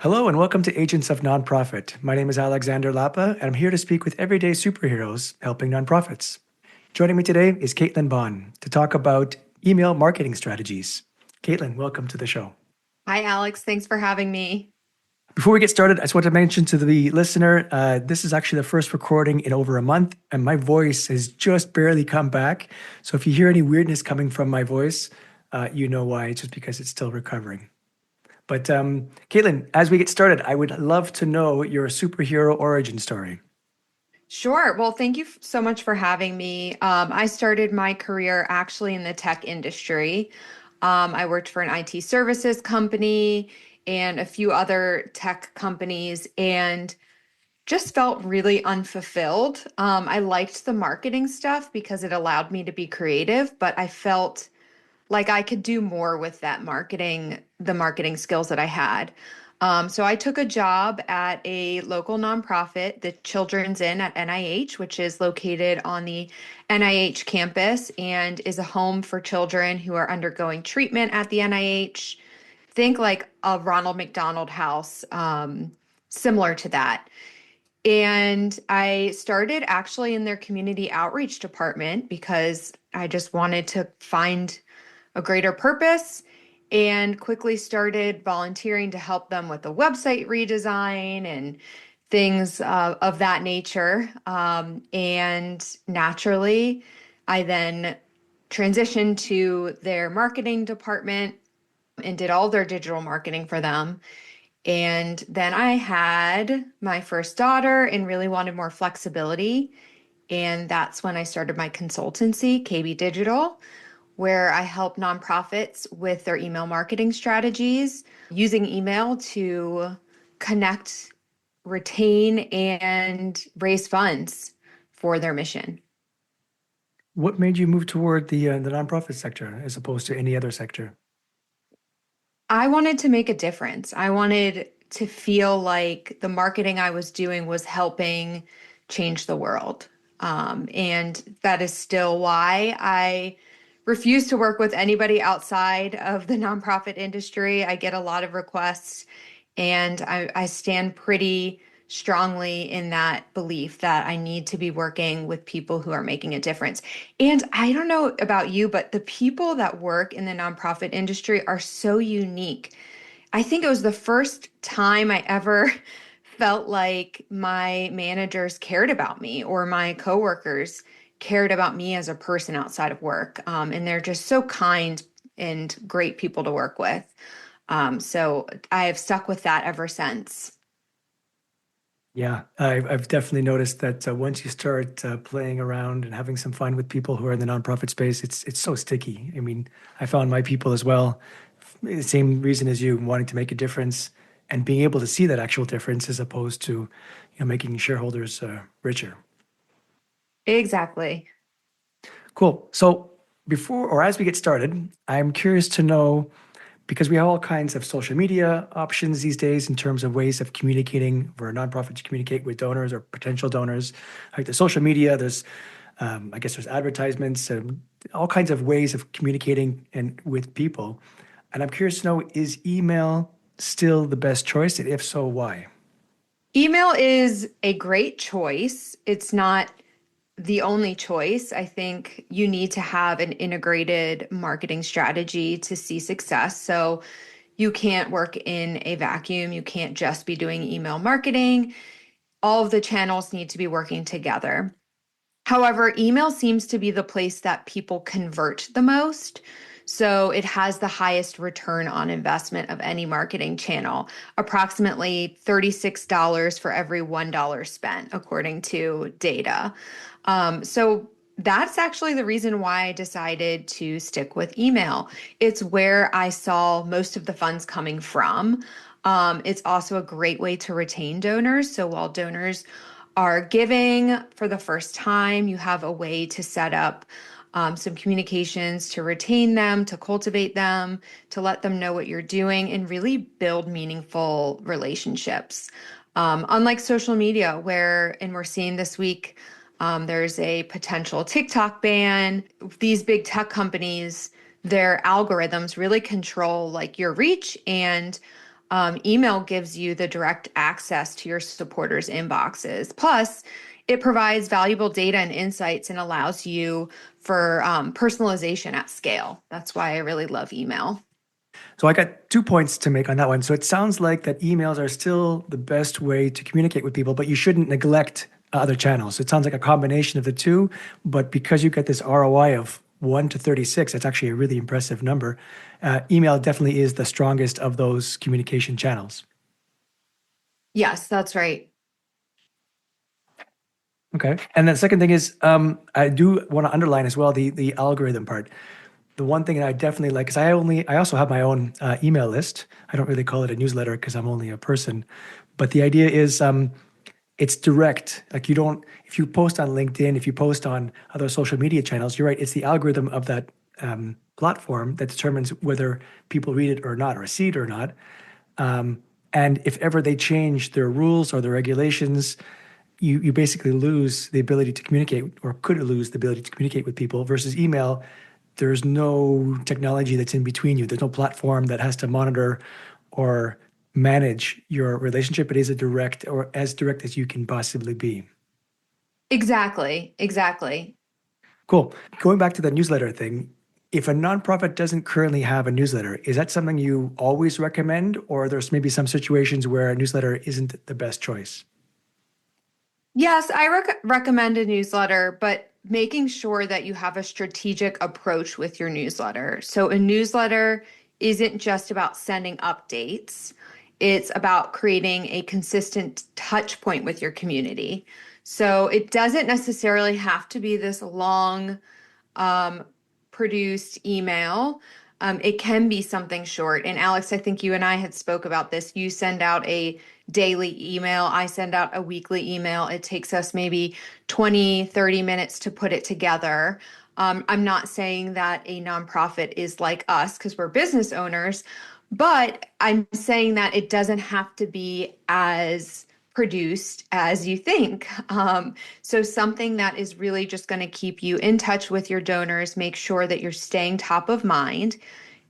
Hello and welcome to Agents of Nonprofit. My name is Alexander Lapa, and I'm here to speak with everyday superheroes helping nonprofits. Joining me today is Katelyn Baughan to talk about email marketing strategies. Katelyn, welcome to the show. Hi, Alex. Thanks for having me. Before we get started, I just want to mention to the listener this is actually the first recording in over a month, and my voice has just barely come back. So if you hear any weirdness coming from my voice, you know why. It's just because it's still recovering. But Katelyn, as we get started, I would love to know your superhero origin story. Sure. Well, thank you so much for having me. I started my career actually in the tech industry. I worked for an IT services company and a few other tech companies and just felt really unfulfilled. I liked the marketing stuff because it allowed me to be creative, but I felt like I could do more with the marketing skills that I had. So I took a job at a local nonprofit, the Children's Inn at NIH, which is located on the NIH campus and is a home for children who are undergoing treatment at the NIH. Think like a Ronald McDonald House, similar to that. And I started actually in their community outreach department because I just wanted to find a greater purpose and quickly started volunteering to help them with the website redesign and things of that nature. And naturally, I then transitioned to their marketing department and did all their digital marketing for them. And then I had my first daughter and really wanted more flexibility. And that's when I started my consultancy, KB Digital, where I help nonprofits with their email marketing strategies using email to connect, retain, and raise funds for their mission. What made you move toward the nonprofit sector as opposed to any other sector? I wanted to make a difference. I wanted to feel like the marketing I was doing was helping change the world. And that is still why I refuse to work with anybody outside of the nonprofit industry. I get a lot of requests, and I stand pretty strongly in that belief that I need to be working with people who are making a difference. And I don't know about you, but the people that work in the nonprofit industry are so unique. I think it was the first time I ever felt like my managers cared about me or my coworkers cared about me as a person outside of work. And they're just so kind and great people to work with. So I have stuck with that ever since. Yeah, I've definitely noticed that once you start playing around and having some fun with people who are in the nonprofit space, it's so sticky. I mean, I found my people as well, the same reason as you, wanting to make a difference and being able to see that actual difference as opposed to, making shareholders richer. Exactly. Cool. So before or as we get started, I'm curious to know because we have all kinds of social media options these days in terms of ways of communicating for a nonprofit to communicate with donors or potential donors. Like the social media, there's I guess there's advertisements, all kinds of ways of communicating and with people. And I'm curious to know, is email still the best choice? And if so, why? Email is a great choice. It's not the only choice. I think you need to have an integrated marketing strategy to see success. So you can't work in a vacuum. You can't just be doing email marketing. All of the channels need to be working together. However, email seems to be the place that people convert the most. So it has the highest return on investment of any marketing channel, approximately $36 for every $1 spent, according to data. So that's actually the reason why I decided to stick with email. It's where I saw most of the funds coming from. It's also a great way to retain donors. So while donors are giving for the first time, you have a way to set up some communications to retain them, to cultivate them, to let them know what you're doing, and really build meaningful relationships. Unlike social media, and we're seeing this week, there's a potential TikTok ban. These big tech companies, their algorithms really control like your reach and Email gives you the direct access to your supporters' inboxes. Plus, it provides valuable data and insights and allows you for personalization at scale. That's why I really love email. So I got 2 points to make on that one. So it sounds like that emails are still the best way to communicate with people, but you shouldn't neglect other channels. It sounds like a combination of the two, but because you get this ROI of 1 to 36, that's actually a really impressive number. Email definitely is the strongest of those communication channels. Yes, that's right. Okay. And then the second thing is, I do want to underline as well the algorithm part. The one thing that I definitely like is I also have my own email list. I don't really call it a newsletter because I'm only a person, but the idea is it's direct. Like you don't if you post on LinkedIn, if you post on other social media channels, you're right. It's the algorithm of that platform that determines whether people read it or not, or see it or not. And if ever they change their rules or their regulations, you basically lose the ability to communicate, or could lose the ability to communicate with people. Versus email, there's no technology that's in between you. There's no platform that has to monitor or manage your relationship. It is a direct, or as direct as you can possibly be. Exactly. Exactly. Cool. Going back to the newsletter thing, if a nonprofit doesn't currently have a newsletter, is that something you always recommend, or there's maybe some situations where a newsletter isn't the best choice? Yes, I recommend a newsletter, but making sure that you have a strategic approach with your newsletter. So, a newsletter isn't just about sending updates, it's about creating a consistent touch point with your community. So, it doesn't necessarily have to be this long um, produced email. It can be something short. And Alex, I think you and I had spoke about this. You send out a daily email. I send out a weekly email. It takes us maybe 20, 30 minutes to put it together. I'm not saying that a nonprofit is like us because we're business owners, but I'm saying that it doesn't have to be as produced as you think. So, something that is really just going to keep you in touch with your donors, make sure that you're staying top of mind.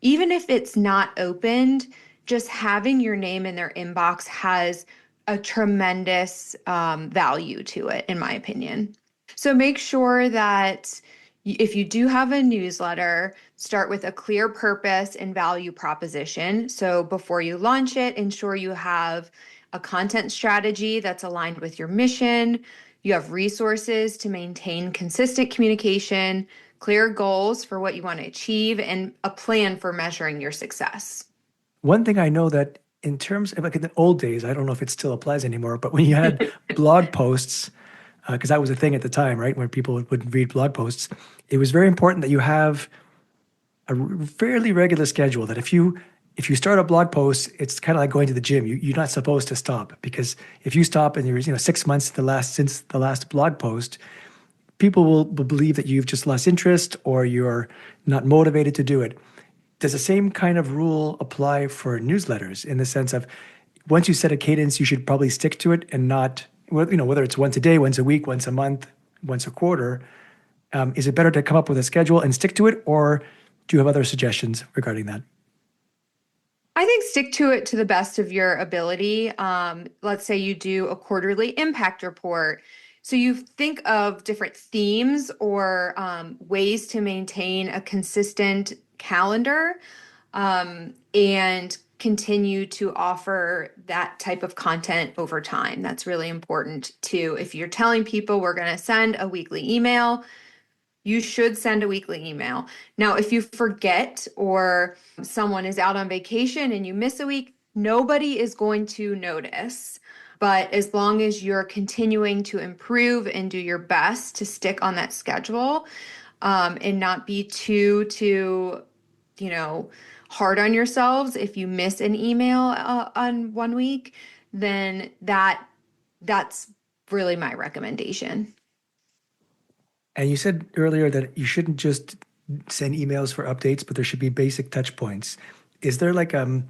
Even if it's not opened, just having your name in their inbox has a tremendous value to it, in my opinion. So, make sure that if you do have a newsletter, start with a clear purpose and value proposition. So, before you launch it, ensure you have a content strategy that's aligned with your mission. You have resources to maintain consistent communication, clear goals for what you want to achieve, and a plan for measuring your success. One thing I know that in terms of like in the old days, I don't know if it still applies anymore, but when you had blog posts, because that was a thing at the time, right, where people would read blog posts, it was very important that you have a fairly regular schedule. That if you start a blog post, it's kind of like going to the gym. You're not supposed to stop, because if you stop and you're 6 months since the last blog post, people will believe that you've just lost interest or you're not motivated to do it. Does the same kind of rule apply for newsletters, in the sense of once you set a cadence, you should probably stick to it and not, whether it's once a day, once a week, once a month, once a quarter? Is it better to come up with a schedule and stick to it, or do you have other suggestions regarding that? I think stick to it to the best of your ability. Let's say you do a quarterly impact report. So you think of different themes or ways to maintain a consistent calendar and continue to offer that type of content over time. That's really important too. If you're telling people we're going to send a weekly email, you should send a weekly email. Now, if you forget or someone is out on vacation and you miss a week, nobody is going to notice. But as long as you're continuing to improve and do your best to stick on that schedule and not be too, you know, hard on yourselves if you miss an email on 1 week, then that's really my recommendation. And you said earlier that you shouldn't just send emails for updates, but there should be basic touch points. Is there like a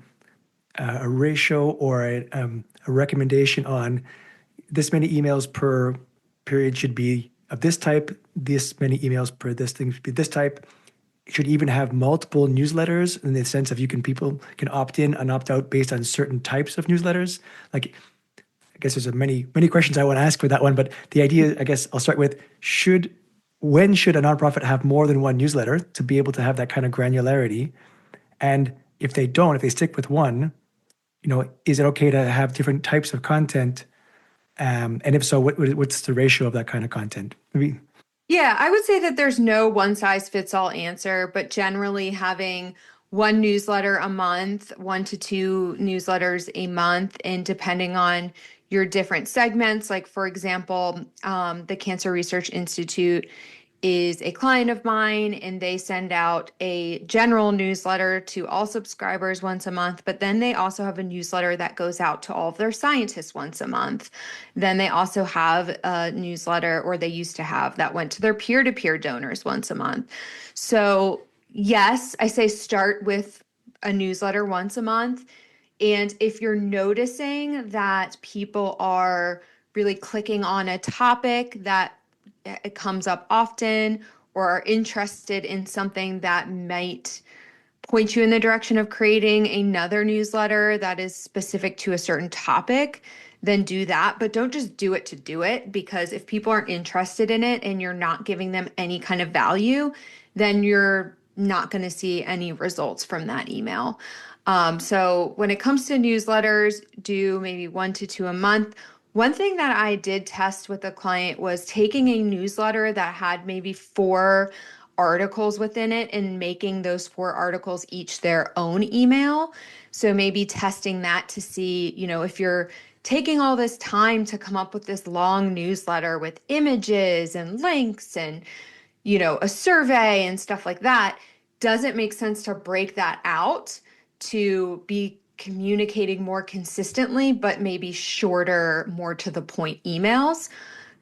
ratio or a recommendation on this many emails per period should be of this type, this many emails per this thing should be this type? should even have multiple newsletters in the sense of people can opt in and opt out based on certain types of newsletters? Like, I guess there's a many questions I want to ask for that one, but the idea, I guess I'll start with, when should a nonprofit have more than one newsletter to be able to have that kind of granularity? And if they don't, if they stick with one, is it okay to have different types of content? And if so, what's the ratio of that kind of content? Maybe. Yeah, I would say that there's no one size fits all answer, but generally having one newsletter a month, 1 to 2 newsletters a month, and depending on your different segments, like for example, the Cancer Research Institute is a client of mine and they send out a general newsletter to all subscribers once a month, but then they also have a newsletter that goes out to all of their scientists once a month. Then they also have a newsletter, or they used to have, that went to their peer-to-peer donors once a month. So yes, I say start with a newsletter once a month. And if you're noticing that people are really clicking on a topic that it comes up often, or are interested in something that might point you in the direction of creating another newsletter that is specific to a certain topic, then do that. But don't just do it to do it, because if people aren't interested in it and you're not giving them any kind of value, then you're not going to see any results from that email. So when it comes to newsletters, do maybe 1 to 2 a month. One thing that I did test with a client was taking a newsletter that had maybe 4 articles within it and making those 4 articles each their own email. So maybe testing that to see, if you're taking all this time to come up with this long newsletter with images and links and, a survey and stuff like that, does it make sense to break that out to be communicating more consistently, but maybe shorter, more to the point emails?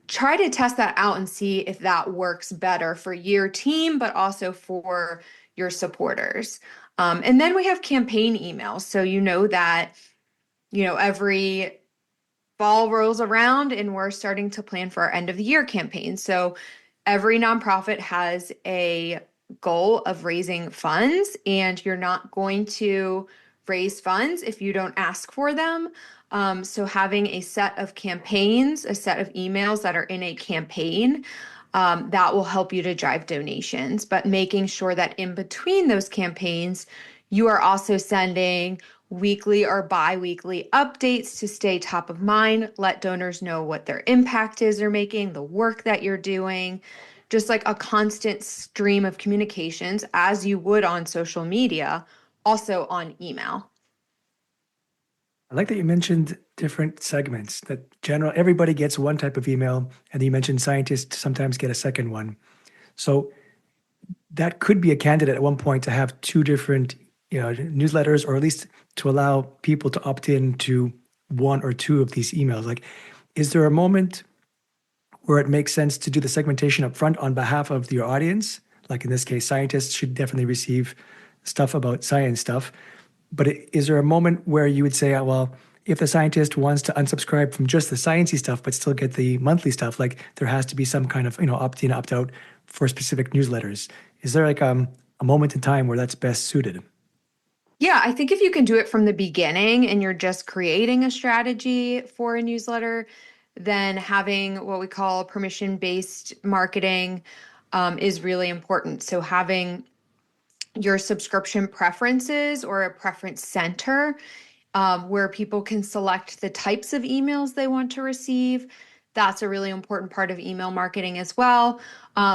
Try to test that out and see if that works better for your team, but also for your supporters. And then we have campaign emails. So that, every fall rolls around and we're starting to plan for our end of the year campaign. So every nonprofit has a goal of raising funds, and you're not going to raise funds if you don't ask for them. So having a set of campaigns, a set of emails that are in a campaign, that will help you to drive donations. But making sure that in between those campaigns, you are also sending weekly or bi-weekly updates to stay top of mind, let donors know what their impact is they're making, the work that you're doing, just like a constant stream of communications as you would on social media, also on email. I like that you mentioned different segments, that everybody gets one type of email, and then you mentioned scientists sometimes get a second one. So that could be a candidate at one point to have two different, newsletters, or at least to allow people to opt in to one or two of these emails. Like, is there a moment where it makes sense to do the segmentation up front on behalf of your audience? Like in this case, scientists should definitely receive stuff about science stuff. But is there a moment where you would say, well, if the scientist wants to unsubscribe from just the sciencey stuff but still get the monthly stuff, like there has to be some kind of opt in, opt out for specific newsletters? Is there like a moment in time where that's best suited? Yeah, I think if you can do it from the beginning and you're just creating a strategy for a newsletter, then having what we call permission-based marketing is really important. So having your subscription preferences or a preference center where people can select the types of emails they want to receive. That's a really important part of email marketing as well.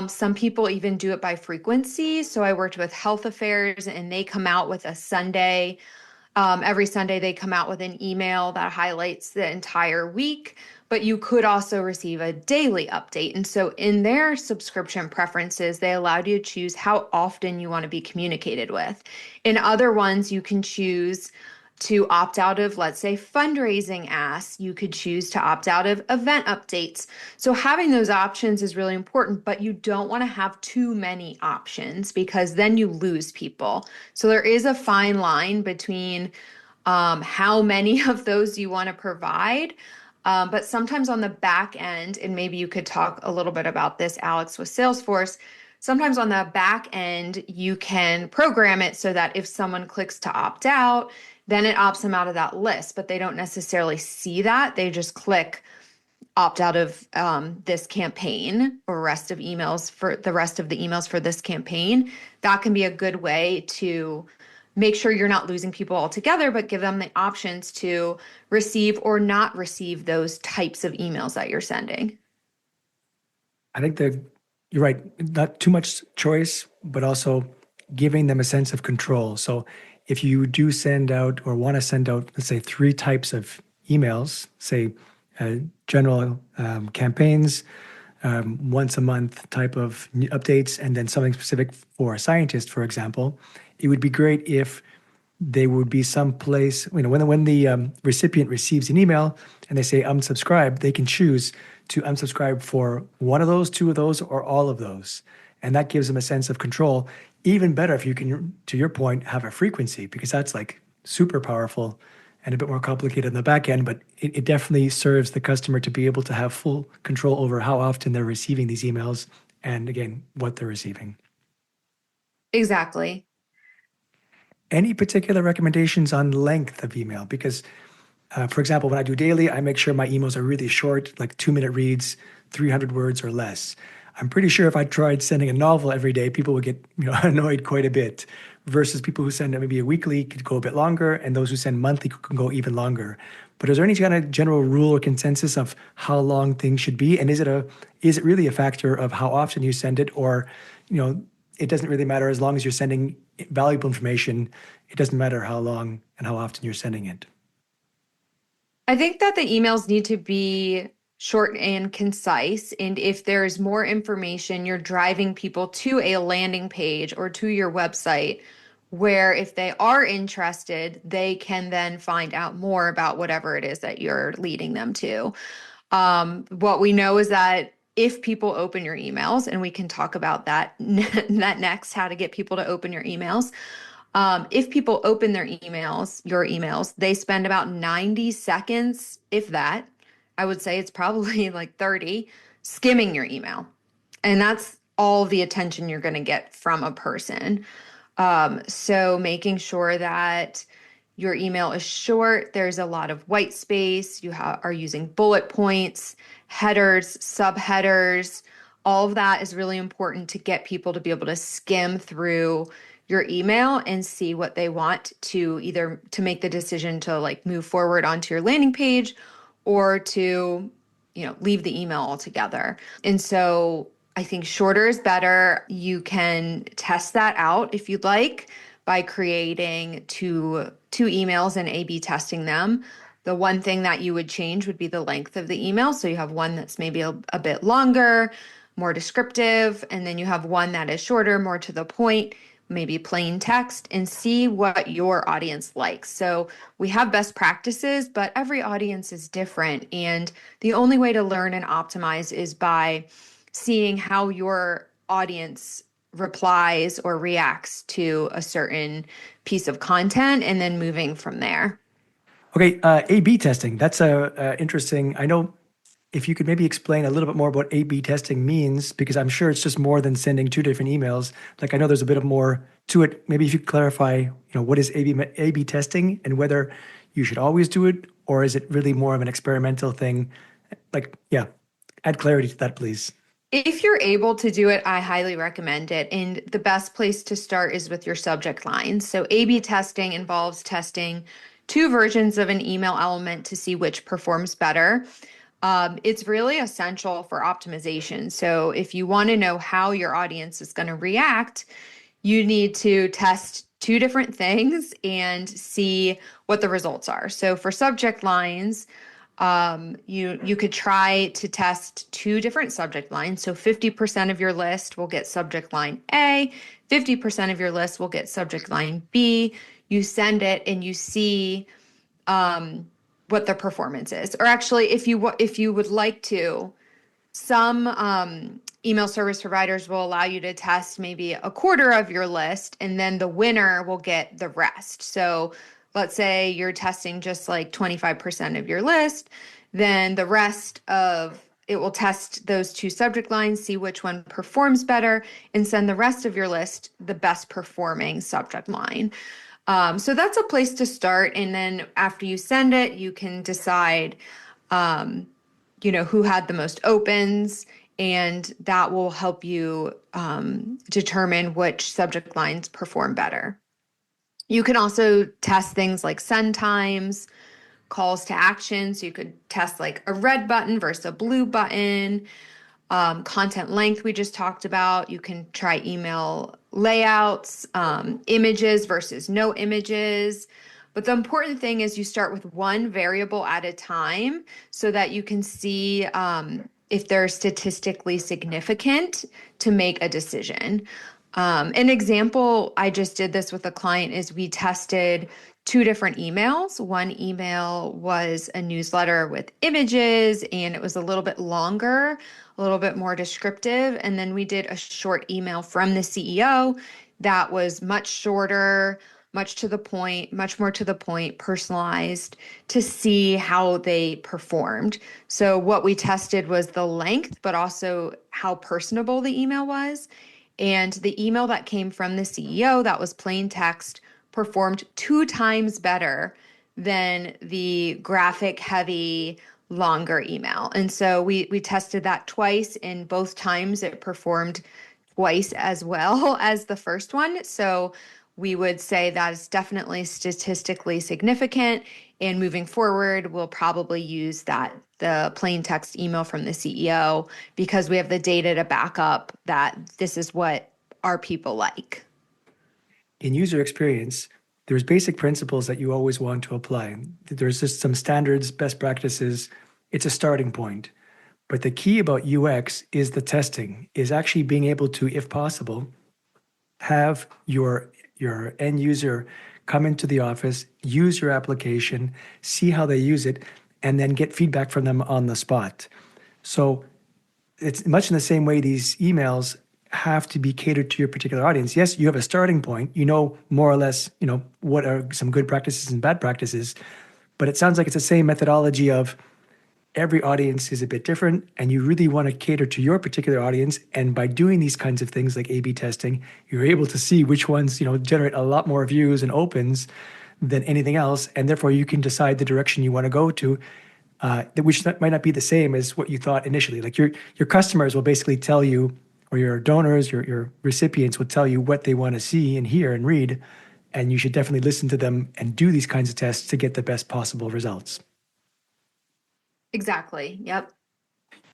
Some people even do it by frequency. So I worked with Health Affairs and they come out with a Sunday. Every Sunday, they come out with an email that highlights the entire week, but you could also receive a daily update. And so, in their subscription preferences, they allowed you to choose how often you want to be communicated with. In other ones, you can choose to opt out of, let's say, fundraising asks. You could choose to opt out of event updates. So having those options is really important, but you don't want to have too many options because then you lose people. So there is a fine line between how many of those you want to provide. But sometimes on the back end, and maybe you could talk a little bit about this, Alex, with Salesforce, sometimes on the back end, you can program it so that if someone clicks to opt out, then it opts them out of that list, but they don't necessarily see that. They just click opt out of this campaign or rest of emails for the rest of the emails for this campaign. That can be a good way to make sure you're not losing people altogether, but give them the options to receive or not receive those types of emails that you're sending. I think that you're right. Not too much choice, but also giving them a sense of control. So if you do send out or want to send out, let's say, three types of emails, say general campaigns, once a month type of updates, and then something specific for a scientist, for example, it would be great if there would be some place, when the recipient receives an email and they say unsubscribe, they can choose to unsubscribe for one of those, two of those, or all of those. And that gives them a sense of control. Even better if you can, to your point, have a frequency, because that's like super powerful and a bit more complicated in the back end, but it definitely serves the customer to be able to have full control over how often they're receiving these emails and, again, what they're receiving. Exactly. Any particular recommendations on length of email? Because, for example, when I do daily, I make sure my emails are really short, like 2-minute reads, 300 words or less. I'm pretty sure if I tried sending a novel every day, people would get annoyed quite a bit. Versus people who send maybe a weekly could go a bit longer, and those who send monthly can go even longer. But is there any kind of general rule or consensus of how long things should be? And is it really a factor of how often you send it, or you know it doesn't really matter as long as you're sending valuable information? It doesn't matter how long and how often you're sending it. I think that the emails need to be short and concise. And if there's more information, you're driving people to a landing page or to your website where if they are interested, they can then find out more about whatever it is that you're leading them to. What we know is that if people open your emails, and we can talk about that, that next, how to get people to open your emails. If people open their emails, your emails, they spend about 90 seconds, if that. I would say it's probably like 30, skimming your email. And that's all the attention you're going to get from a person. So making sure that your email is short, there's a lot of white space, are using bullet points, headers, subheaders. All of that is really important to get people to be able to skim through your email and see what they want to either to make the decision to like move forward onto your landing page or to leave the email altogether. And so I think shorter is better. You can test that out if you'd like by creating two emails and A/B testing them. The one thing that you would change would be the length of the email. So you have one that's maybe a bit longer, more descriptive, and then you have one that is shorter, more to the point, maybe plain text, and see what your audience likes. So we have best practices, but every audience is different. And the only way to learn and optimize is by seeing how your audience replies or reacts to a certain piece of content and then moving from there. Okay, A/B testing. That's interesting. I know if you could maybe explain a little bit more what A/B testing means, because I'm sure it's just more than sending two different emails. Like I know there's a bit of more to it. Maybe if you could clarify, what is A/B testing and whether you should always do it, or is it really more of an experimental thing? Like, yeah, add clarity to that, please. If you're able to do it, I highly recommend it. And the best place to start is with your subject lines. So, A/B testing involves testing two versions of an email element to see which performs better. It's really essential for optimization. So, if you want to know how your audience is going to react, you need to test two different things and see what the results are. So, for subject lines, you could try to test two different subject lines. So 50% of your list will get subject line A, 50% of your list will get subject line B. You send it and you see what the performance is. Or actually, if you would like to, some email service providers will allow you to test maybe a quarter of your list, and then the winner will get the rest. So let's say you're testing just like 25% of your list, then the rest of it will test those two subject lines, see which one performs better, and send the rest of your list the best performing subject line. So that's a place to start. And then after you send it, you can decide, who had the most opens, and that will help you determine which subject lines perform better. You can also test things like send times, calls to action. So you could test like a red button versus a blue button. Content length we just talked about. You can try email layouts, images versus no images. But the important thing is you start with one variable at a time so that you can see if they're statistically significant to make a decision. An example, I just did this with a client, is we tested two different emails. One email was a newsletter with images and it was a little bit longer, a little bit more descriptive. And then we did a short email from the CEO that was much shorter, much more to the point, personalized, to see how they performed. So what we tested was the length, but also how personable the email was. And the email that came from the CEO that was plain text performed 2 times better than the graphic heavy longer email. And so we tested that twice, and both times it performed twice as well as the first one. So we would say that is definitely statistically significant. And moving forward, we'll probably use the plain text email from the CEO, because we have the data to back up that this is what our people like. In user experience, there's basic principles that you always want to apply. There's just some standards, best practices. It's a starting point. But the key about UX is the testing, is actually being able to, if possible, have your end user come into the office, use your application, see how they use it, and then get feedback from them on the spot. So it's much in the same way these emails have to be catered to your particular audience. Yes, you have a starting point. You know more or less, what are some good practices and bad practices, but it sounds like it's the same methodology of every audience is a bit different and you really want to cater to your particular audience. And by doing these kinds of things like A/B testing, you're able to see which ones, generate a lot more views and opens than anything else. And therefore you can decide the direction you want to go to, which might not be the same as what you thought initially. Like your customers will basically tell you, or your donors, your recipients will tell you what they want to see and hear and read. And you should definitely listen to them and do these kinds of tests to get the best possible results. Exactly. Yep.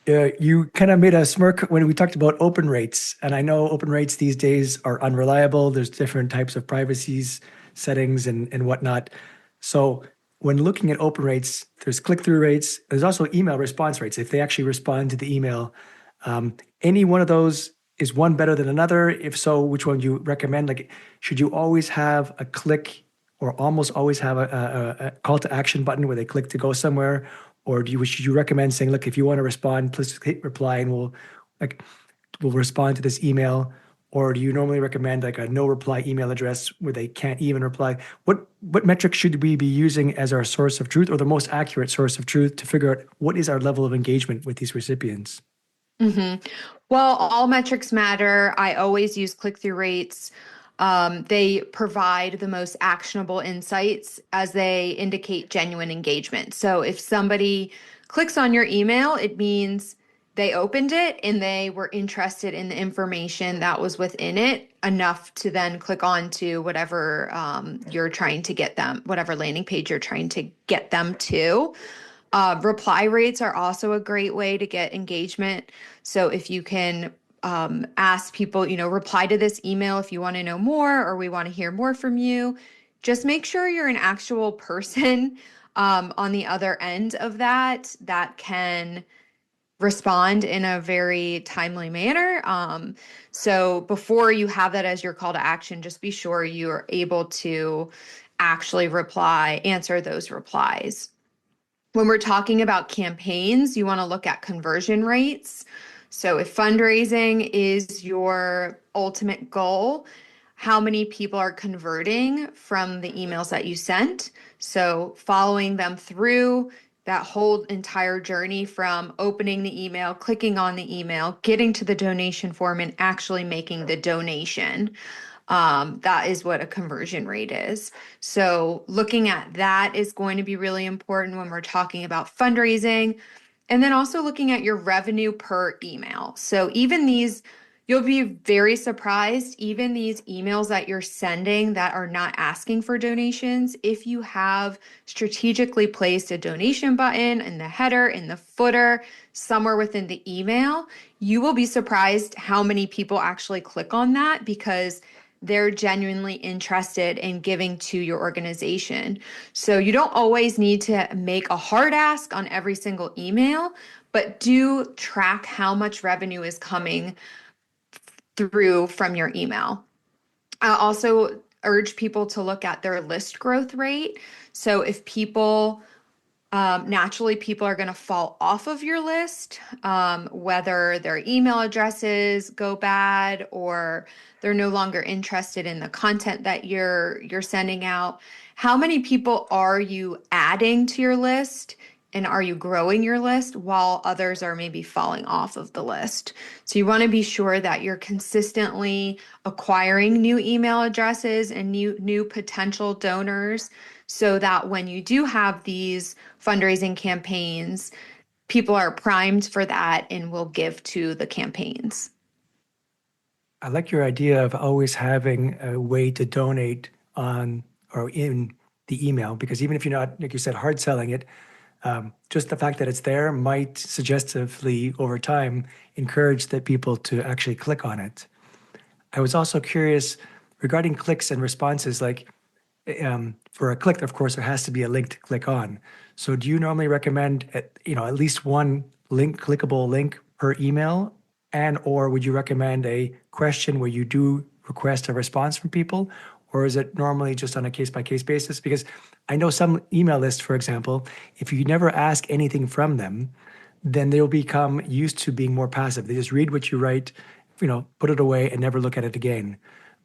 You kind of made a smirk when we talked about open rates. And I know open rates these days are unreliable. There's different types of privacy settings and whatnot. So when looking at open rates, there's click-through rates. There's also email response rates. If they actually respond to the email, any one of those, is one better than another? If so, which one do you recommend? Like, should you always have a click or almost always have a call to action button where they click to go somewhere? Or should you recommend saying, look, if you want to respond, please hit reply and we'll respond to this email? Or do you normally recommend like a no reply email address where they can't even reply? What metrics should we be using as our source of truth, or the most accurate source of truth, to figure out what is our level of engagement with these recipients? Well, all metrics matter. I always use click-through rates. They provide the most actionable insights as they indicate genuine engagement. So if somebody clicks on your email, it means they opened it and they were interested in the information that was within it enough to then click on to whatever you're trying to get them, whatever landing page you're trying to get them to. Reply rates are also a great way to get engagement. So if you can ask people, reply to this email if you want to know more or we want to hear more from you, just make sure you're an actual person on the other end of that can respond in a very timely manner. So before you have that as your call to action, just be sure you are able to actually answer those replies. When we're talking about campaigns, you want to look at conversion rates. So if fundraising is your ultimate goal, how many people are converting from the emails that you sent? So following them through that whole entire journey from opening the email, clicking on the email, getting to the donation form, and actually making the donation. That is what a conversion rate is. So, looking at that is going to be really important when we're talking about fundraising. And then also looking at your revenue per email. So, even these, you'll be very surprised, even these emails that you're sending that are not asking for donations, if you have strategically placed a donation button in the header, in the footer, somewhere within the email, you will be surprised how many people actually click on that because they're genuinely interested in giving to your organization. So you don't always need to make a hard ask on every single email, but do track how much revenue is coming through from your email. I also urge people to look at their list growth rate. So if people naturally, people are going to fall off of your list, whether their email addresses go bad or they're no longer interested in the content that you're sending out. How many people are you adding to your list? And are you growing your list while others are maybe falling off of the list? So you want to be sure that you're consistently acquiring new email addresses and new potential donors so that when you do have these fundraising campaigns, people are primed for that and will give to the campaigns. I like your idea of always having a way to donate on or in the email, because even if you're not, like you said, hard selling it, just the fact that it's there might suggestively over time encourage the people to actually click on it. I was also curious regarding clicks and responses, like for a click, of course, there has to be a link to click on. So do you normally recommend at least one clickable link per email, and or would you recommend a question where you do request a response from people, or is it normally just on a case by case basis? Because I know some email lists, for example, if you never ask anything from them, then they'll become used to being more passive. They just read what you write, put it away and never look at it again.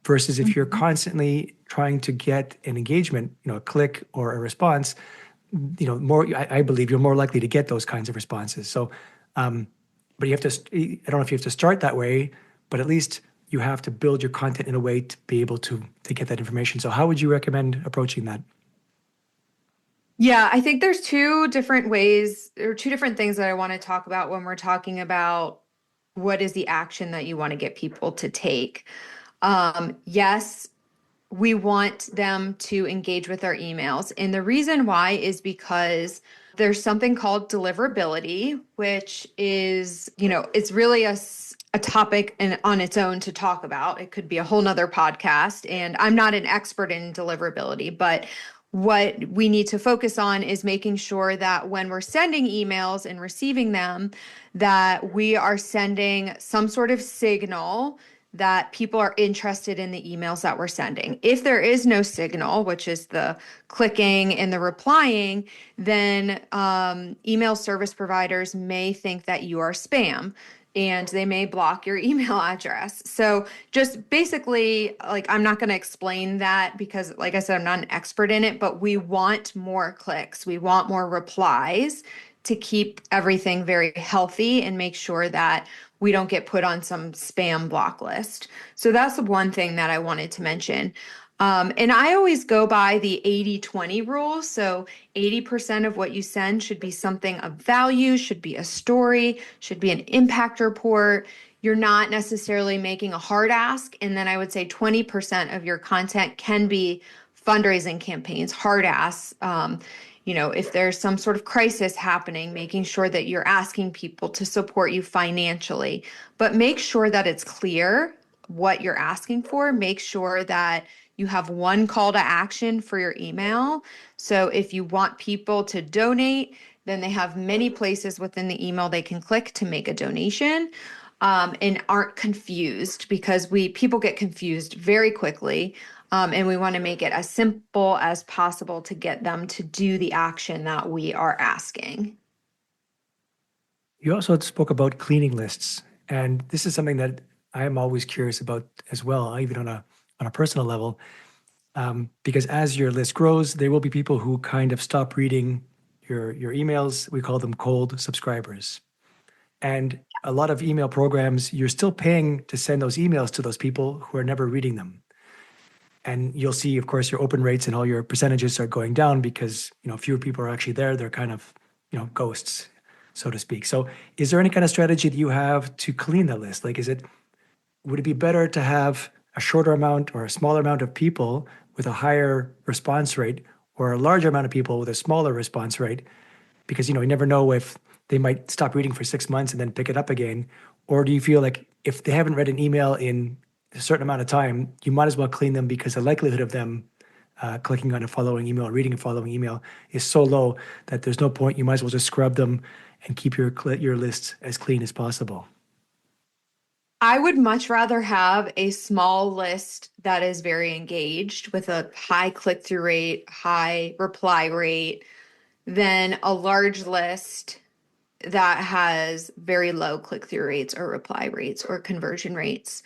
Versus if you're constantly trying to get an engagement, a click or a response, more, I believe you're more likely to get those kinds of responses. So, but you have to, I don't know if you have to start that way, but at least you have to build your content in a way to be able to get that information. So how would you recommend approaching that? Yeah, I think there's two different ways or two different things that I want to talk about when we're talking about what is the action that you want to get people to take. Yes, we want them to engage with our emails. And the reason why is because there's something called deliverability, which is, it's really a topic on its own to talk about. It could be a whole nother podcast. And I'm not an expert in deliverability, but what we need to focus on is making sure that when we're sending emails and receiving them, that we are sending some sort of signal that people are interested in the emails that we're sending. If there is no signal, which is the clicking and the replying, then email service providers may think that you are spam and they may block your email address. So just basically, like, I'm not going to explain that because, like I said, I'm not an expert in it, but we want more clicks. We want more replies to keep everything very healthy and make sure that we don't get put on some spam block list. So that's the one thing that I wanted to mention. And I always go by the 80-20 rule. So 80% of what you send should be something of value, should be a story, should be an impact report. You're not necessarily making a hard ask. And then I would say 20% of your content can be fundraising campaigns, hard asks. If there's some sort of crisis happening, making sure that you're asking people to support you financially, but make sure that it's clear what you're asking for. Make sure that you have one call to action for your email. So if you want people to donate, then they have many places within the email they can click to make a donation. And aren't confused because people get confused very quickly. And we want to make it as simple as possible to get them to do the action that we are asking. You also spoke about cleaning lists, and this is something that I am always curious about as well, even on a personal level, because as your list grows, there will be people who kind of stop reading your emails. We call them cold subscribers. And a lot of email programs, you're still paying to send those emails to those people who are never reading them. And you'll see, of course, your open rates and all your percentages are going down because, fewer people are actually there. They're kind of, ghosts, so to speak. So is there any kind of strategy that you have to clean the list? Like, would it be better to have a shorter amount or a smaller amount of people with a higher response rate, or a larger amount of people with a smaller response rate? Because, you never know if they might stop reading for 6 months and then pick it up again. Or do you feel like if they haven't read an email in a certain amount of time, you might as well clean them because the likelihood of them clicking on a following email, reading a following email is so low that there's no point. You might as well just scrub them and keep your list as clean as possible. I would much rather have a small list that is very engaged with a high click-through rate, high reply rate, than a large list that has very low click-through rates or reply rates or conversion rates.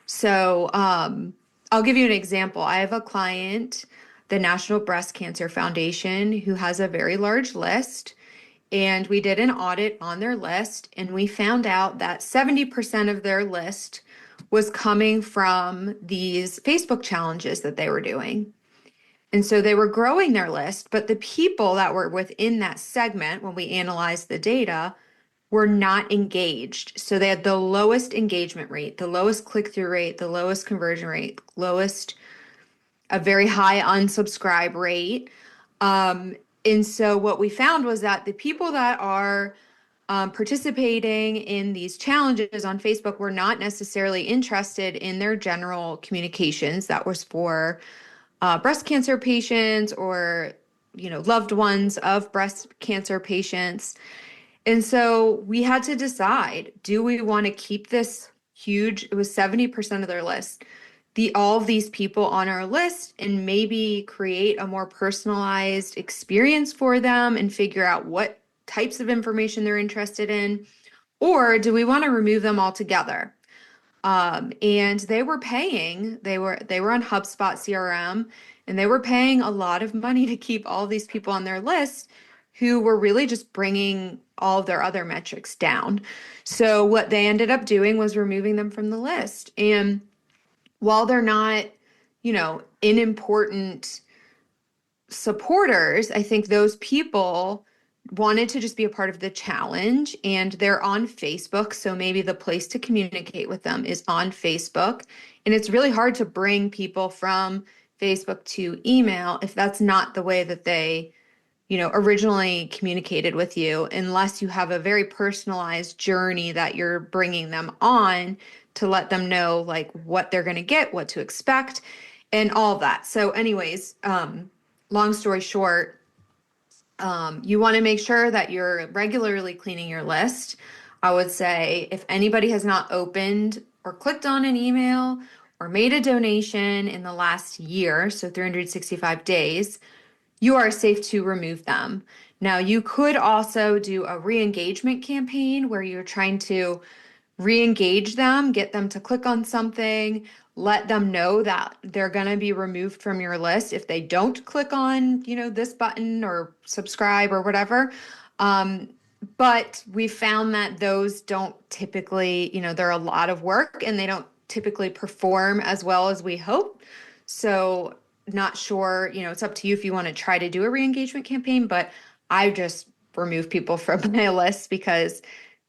So I'll give you an example. I have a client, the National Breast Cancer Foundation, who has a very large list. And we did an audit on their list, and we found out that 70% of their list was coming from these Facebook challenges that they were doing. And so they were growing their list, but the people that were within that segment, when we analyzed the data, were not engaged. So they had the lowest engagement rate, the lowest click-through rate, the lowest conversion rate, a very high unsubscribe rate. And so what we found was that the people that are participating in these challenges on Facebook were not necessarily interested in their general communications that was for breast cancer patients or loved ones of breast cancer patients. And so we had to decide, do we want to keep this huge, it was 70% of their list, all of these people on our list, and maybe create a more personalized experience for them and figure out what types of information they're interested in, or do we want to remove them altogether? And they were on HubSpot CRM, and they were paying a lot of money to keep all these people on their list who were really just bringing all of their other metrics down. So what they ended up doing was removing them from the list. And while they're not, unimportant supporters, I think those people wanted to just be a part of the challenge, and they're on Facebook. So maybe the place to communicate with them is on Facebook. And it's really hard to bring people from Facebook to email if that's not the way that they originally communicated with you, unless you have a very personalized journey that you're bringing them on to let them know like what they're going to get, what to expect, and all of that. So anyways, long story short, you want to make sure that you're regularly cleaning your list. I would say if anybody has not opened or clicked on an email or made a donation in the last year, so 365 days, you are safe to remove them. Now, you could also do a re-engagement campaign where you're trying to re-engage them, get them to click on something, let them know that they're going to be removed from your list if they don't click on, this button or subscribe or whatever. But we found that those don't typically, they're a lot of work and they don't typically perform as well as we hope. So not sure, it's up to you if you want to try to do a re-engagement campaign, but I just remove people from my list because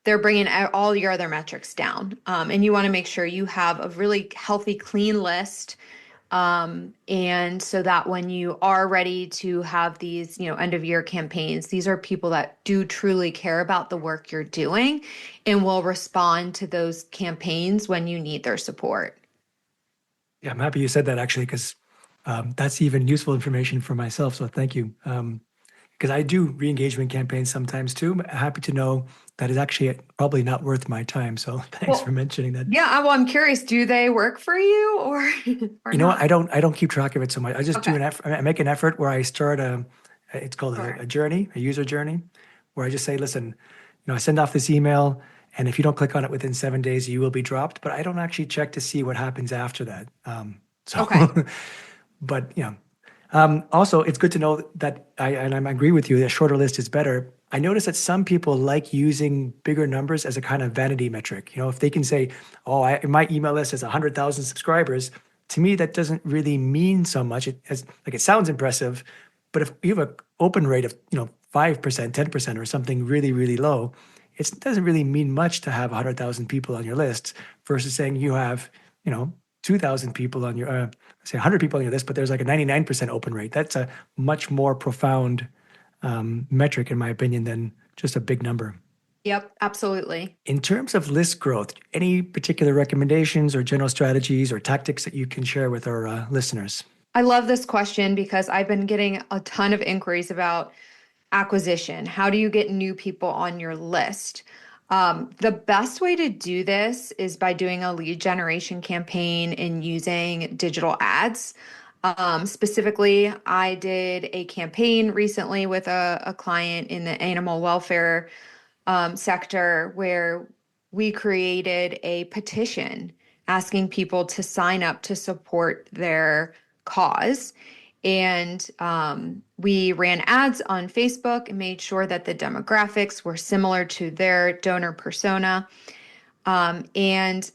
they're bringing all your other metrics down. And you want to make sure you have a really healthy, clean list. And so that when you are ready to have these, end of year campaigns, these are people that do truly care about the work you're doing and will respond to those campaigns when you need their support. Yeah, I'm happy you said that actually, because that's even useful information for myself. So thank you. Because I do re-engagement campaigns sometimes too. I'm happy to know that is actually probably not worth my time. So thanks for Well, mentioning that. yeah, well, I'm curious, do they work for you or or You know what? not? I don't keep track of it so much. I just do Okay, an effort. I make an effort where I start it's called sure. a journey, a user journey, where I just say, listen, I send off this email, and if you don't click on it within 7 days, you will be dropped. But I don't actually check to see what happens after that. So, Okay. but Also, it's good to know that I agree with you that a shorter list is better. I notice that some people like using bigger numbers as a kind of vanity metric. If they can say, "Oh, my email list has 100,000 subscribers," to me that doesn't really mean so much. It sounds impressive, but if you have an open rate of 5%, 10%, or something really really low, it doesn't really mean much to have 100,000 people on your list versus saying you have 2,000 people on your say 100 people on your list, but there's like a 99% open rate. That's a much more profound metric, in my opinion, than just a big number. Yep, absolutely. In terms of list growth, any particular recommendations or general strategies or tactics that you can share with our listeners? I love this question because I've been getting a ton of inquiries about acquisition. How do you get new people on your list? The best way to do this is by doing a lead generation campaign and using digital ads. Specifically, I did a campaign recently with a client in the animal welfare sector where we created a petition asking people to sign up to support their cause. And we ran ads on Facebook and made sure that the demographics were similar to their donor persona. And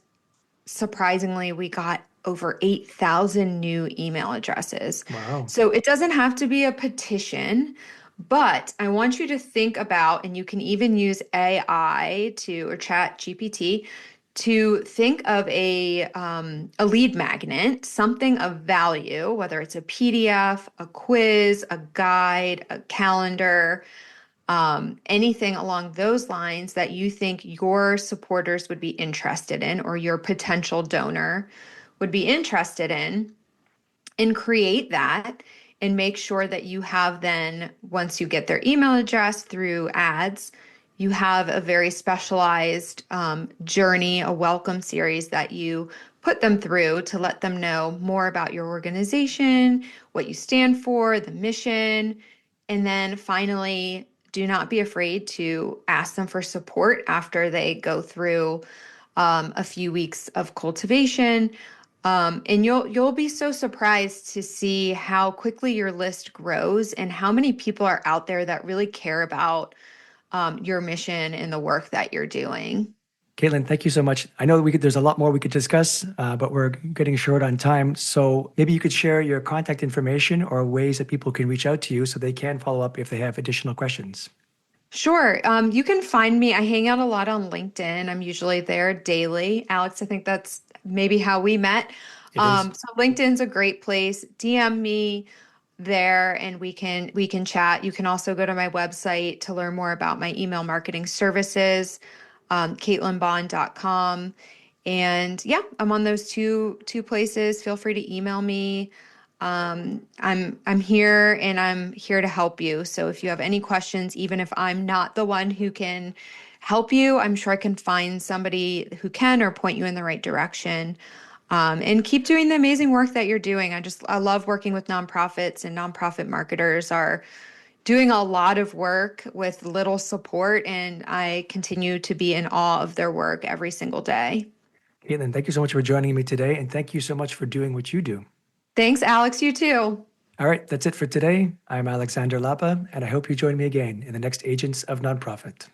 surprisingly, we got over 8,000 new email addresses. Wow. So it doesn't have to be a petition, but I want you to think about, and you can even use AI or Chat GPT to think of a lead magnet, something of value, whether it's a PDF, a quiz, a guide, a calendar, anything along those lines that you think your supporters would be interested in or your potential donor would be interested in, and create that and make sure that you have then, once you get their email address through ads, you have a very specialized journey, a welcome series that you put them through to let them know more about your organization, what you stand for, the mission. And then finally, do not be afraid to ask them for support after they go through a few weeks of cultivation. And you'll be so surprised to see how quickly your list grows and how many people are out there that really care about your mission and the work that you're doing. Caitlin, thank you so much. I know there's a lot more we could discuss, but we're getting short on time. So maybe you could share your contact information or ways that people can reach out to you so they can follow up if they have additional questions. Sure. You can find me. I hang out a lot on LinkedIn. I'm usually there daily. Alex, I think that's maybe how we met. It is. So LinkedIn's a great place. DM me there and we can chat. You can also go to my website to learn more about my email marketing services, KatelynBaughan.com. And yeah, I'm on those two places. Feel free to email me. I'm here and I'm here to help you. So if you have any questions, even if I'm not the one who can help you, I'm sure I can find somebody who can or point you in the right direction. And keep doing the amazing work that you're doing. I love working with nonprofits, and nonprofit marketers are doing a lot of work with little support, and I continue to be in awe of their work every single day. Caitlin, thank you so much for joining me today. And thank you so much for doing what you do. Thanks, Alex. You too. All right, that's it for today. I'm Alexander Lapa, and I hope you join me again in the next Agents of Nonprofit.